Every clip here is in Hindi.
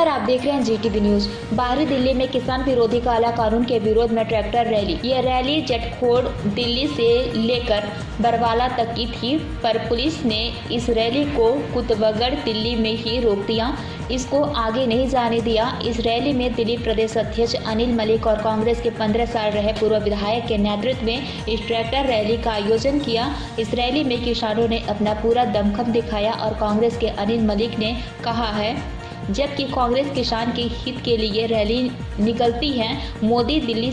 नमस्कार, आप देख रहे हैं जीटीवी न्यूज। बाहरी दिल्ली में किसान विरोधी काला कानून के विरोध में ट्रैक्टर रैली। यह रैली जटखोड़ दिल्ली से लेकर बरवाला तक की थी, पर पुलिस ने इस रैली को कुतवगढ़ दिल्ली में ही रोक दिया, इसको आगे नहीं जाने दिया। इस रैली में दिल्ली प्रदेश अध्यक्ष अनिल मलिक और कांग्रेस के 15 साल रहे पूर्व विधायक के नेतृत्व में इस ट्रैक्टर रैली का आयोजन किया। इस रैली में किसानों ने अपना पूरा दमखम दिखाया और कांग्रेस के अनिल मलिक ने कहा है, जबकि कांग्रेस किसान के हित के लिए रैली निकलती है, मोदी दिल्ली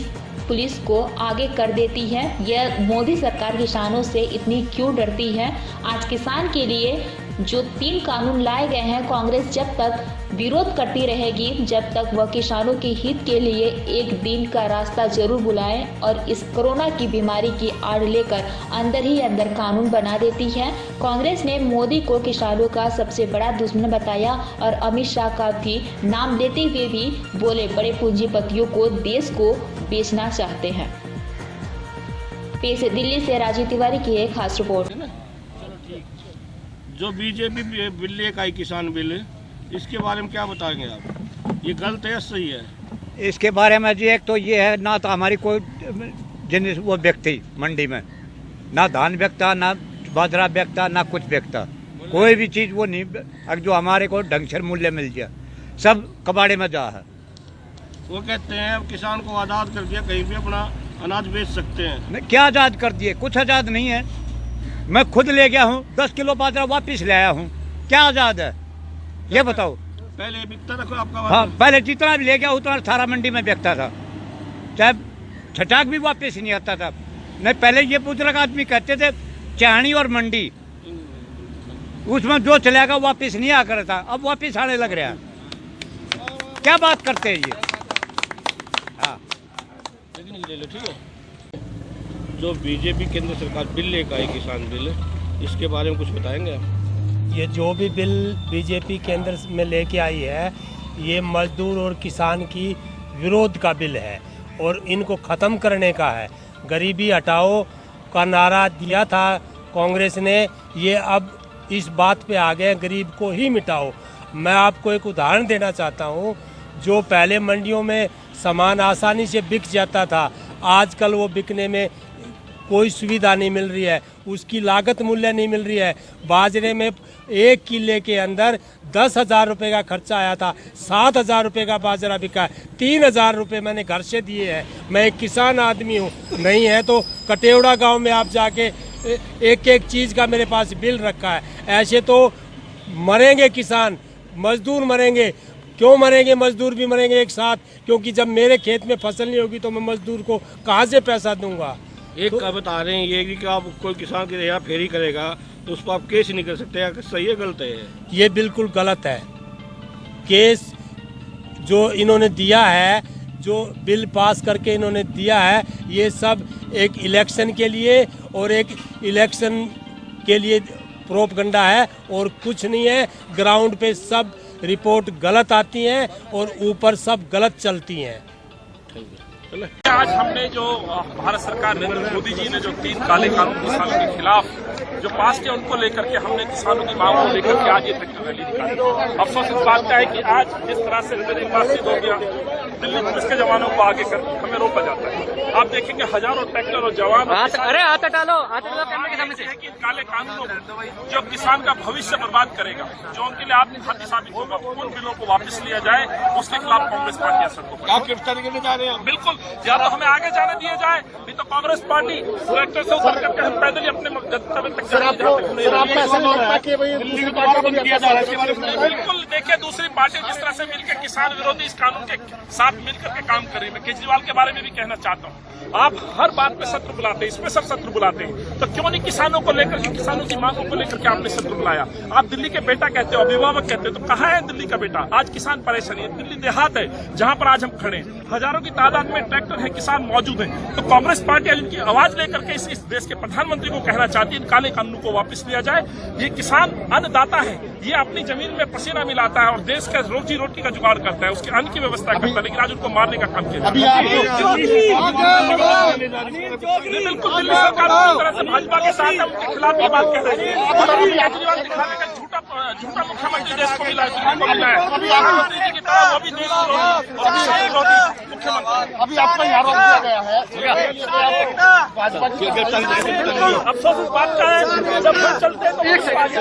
पुलिस को आगे कर देती है। यह मोदी सरकार किसानों से इतनी क्यों डरती है? आज किसान के लिए जो 3 कानून लाए गए हैं, कांग्रेस जब तक विरोध करती रहेगी, जब तक वह किसानों के हित के लिए एक दिन का रास्ता जरूर बुलाए और इस कोरोना की बीमारी की आड़ लेकर अंदर ही अंदर कानून बना देती है। कांग्रेस ने मोदी को किसानों का सबसे बड़ा दुश्मन बताया और अमित शाह का भी नाम लेते हुए भी बोले, बड़े पूंजीपतियों को देश को बेचना चाहते हैं। पेश दिल्ली से राजीव तिवारी की एक खास रिपोर्ट। जो बीजेपी बिल लेकर आई किसान बिल, इसके बारे में क्या बताएंगे आप? ये गलत है, सही है? इसके बारे में जी एक तो ये है, ना तो हमारी कोई जिनिस वो बिकती मंडी में, ना धान बिकता, ना बाजरा बिकता, ना कुछ बिकता, कोई भी चीज़ वो नहीं जो हमारे को ढंग से मूल्य मिल जाए, सब कबाड़े में जा है। वो कहते हैं अब किसान को आज़ाद कर दिया, कहीं भी अपना अनाज बेच सकते हैं। क्या आज़ाद कर दिए? कुछ आज़ाद नहीं है। मैं खुद ले गया हूँ, 10 किलो बाजरा वापस ले आया हूँ, क्या आज़ाद है ये बताओ? पहले बिकता था आपका? हाँ, पहले जितना भी ले गया उतना सारा मंडी में बिकता था, चाहे छटाक भी वापस नहीं आता था। नहीं, पहले ये बुजुर्ग आदमी कहते थे चाहनी और मंडी, उसमें जो चलेगा वापस नहीं आ कर था, अब वापस आने लग रहा है। क्या बात करते हैं ये? हाँ, ले लो, ठीक है। जो बीजेपी केंद्र सरकार बिल लेकर आई किसान बिल, इसके बारे में कुछ बताएंगे आप? ये जो भी बिल बीजेपी केंद्र में लेके आई है, ये मजदूर और किसान की विरोध का बिल है और इनको ख़त्म करने का है। गरीबी हटाओ का नारा दिया था कांग्रेस ने, ये अब इस बात पे आ गए गरीब को ही मिटाओ। मैं आपको एक उदाहरण देना चाहता हूँ। जो पहले मंडियों में सामान आसानी से बिक जाता था, आजकल वो बिकने में कोई सुविधा नहीं मिल रही है, उसकी लागत मूल्य नहीं मिल रही है। बाजरे में 1 किले के अंदर 10,000 रुपये का खर्चा आया था, 7,000 रुपये का बाजरा बिका है, 3,000 रुपये मैंने घर से दिए हैं। मैं एक किसान आदमी हूँ, नहीं है तो कटेवड़ा गांव में आप जाके एक एक चीज़ का मेरे पास बिल रखा है। ऐसे तो मरेंगे किसान, मजदूर मरेंगे। क्यों मरेंगे? मजदूर भी मरेंगे एक साथ, क्योंकि जब मेरे खेत में फसल नहीं होगी तो मैं मजदूर को कहाँ से पैसा दूंगा? एक का बता रहे हैं ये कि आप कोई किसान की रेहा फेरी करेगा तो उस पर आप केस नहीं कर सकते, सही है गलत है? ये बिल्कुल गलत है। केस जो इन्होंने दिया है, जो बिल पास करके इन्होंने दिया है, ये सब एक इलेक्शन के लिए और एक इलेक्शन के लिए प्रोपगंडा है और कुछ नहीं है। ग्राउंड पे सब रिपोर्ट गलत आती हैं और ऊपर सब गलत चलती हैं। आज हमने जो भारत सरकार नरेंद्र मोदी जी ने जो 3 काले कानून किसानों के खिलाफ जो पास किया, उनको लेकर के हमने किसानों की मांगों को लेकर के आज ये ट्रैक्टर रैली निकाली। अफसोस इस बात का है कि आज जिस तरह से मेरे पास हो गया, दिल्ली पुलिस के जवानों को आगे कर हमें रोका जाता है। आप देखेंगे हजारों ट्रैक्टर और जवान कि काले कानूनों जो किसान का भविष्य बर्बाद करेगा, जो उनके लिए आत्मघाती साबित होगा, उन बिलों को वापस लिया जाए, उसके खिलाफ कांग्रेस पार्टी असर को। आप किस तरीके से जा रहे हैं? बिल्कुल, या तो हमें आगे जाने दिया जाए, नहीं तो कांग्रेस पार्टी ट्रैक्टर से उतर करके हम पैदल ही अपने गंतव्य तक बिल्कुल। देखिए, दूसरी पार्टी जिस तरह से मिलकर किसान विरोधी इस कानून के साथ मिलकर के काम कर रही है। मैं केजरीवाल के बारे में भी कहना चाहता हूँ, आप हर बात पे सत्र बुलाते हैं, स्पेशल सत्र बुलाते हैं, तो क्यों नहीं किसानों को लेकर, किसानों की मांगों को लेकर के आपने सत्र बुलाया? आप दिल्ली के बेटा कहते हो, अभिभावक कहते हो, तो कहाँ है दिल्ली का बेटा? आज किसान परेशानी है। दिल्ली देहात है जहाँ पर आज हम खड़े हैं, हजारों की तादाद में ट्रैक्टर है, किसान मौजूद है। तो कांग्रेस पार्टी आज इनकी आवाज लेकर के इस देश के प्रधानमंत्री को कहना चाहती है, इन काले कानून को वापस लिया जाए। ये किसान अन्नदाता है, ये अपनी जमीन में पसीना मिलाता है और देश का रोजी रोटी का जुगाड़ करता है, उसके अन्न की व्यवस्था करता है, लेकिन आज उनको मारने का काम किया। बिल्कुल, दिल्ली सरकार पूरी तरह से भाजपा के साथ है, उनके खिलाफ ये बात कह रही है। केजरीवाल दिखाने का झूठा मुख्यमंत्री देश को मिला है, प्रधानमंत्री जी की करा वो भी देश विरोधी और किसान विरोधी मुख्यमंत्री। अभी आपको यहाँ रोक दिया गया है। भाजपा की अफसोस इस बात का है जब हम चलते हैं तो एक सेकंड